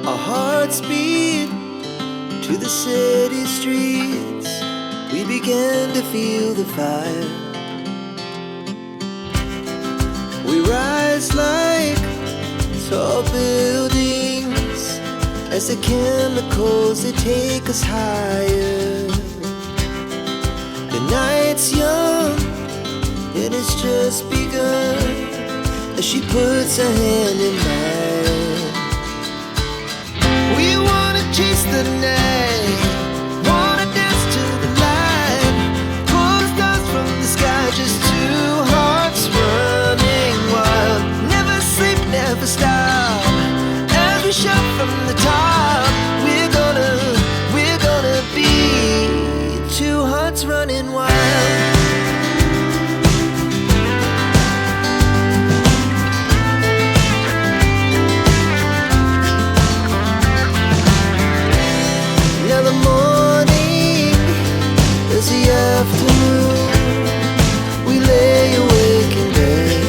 Our hearts beat to the city streets. We began to feel the fire. We rise like tall buildings as the chemicals, they take us higher. The night's young and it's just begun as she puts her hand in mine. We wanna chase the night, wanna dance to the light, pull the stars from the sky, just two hearts running wild. Never sleep, never stop, as we shout from the top. We're gonna be two hearts running wild. Afternoon, we lay awake in bed.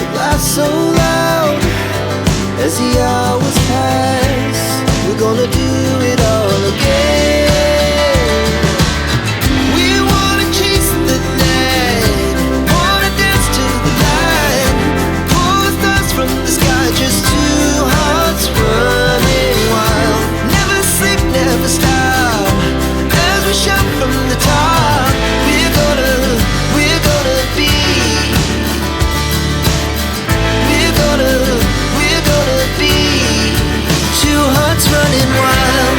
It laughs so loud as the hours pass. We're gonna do it all again. We wanna chase the night, wanna dance to the light, pull the stars from the sky, just two hearts running wild. Never sleep, never stop, we shout from the top. We're gonna be, we're gonna be two hearts running wild.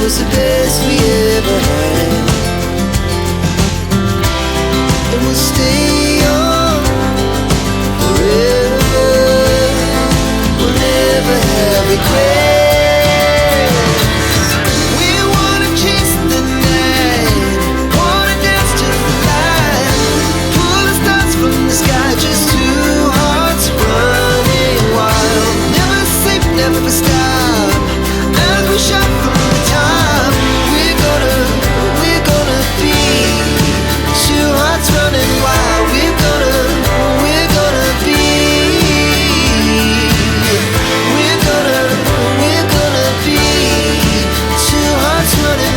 The best we ever had, and we'll stay on forever. We'll never have regret.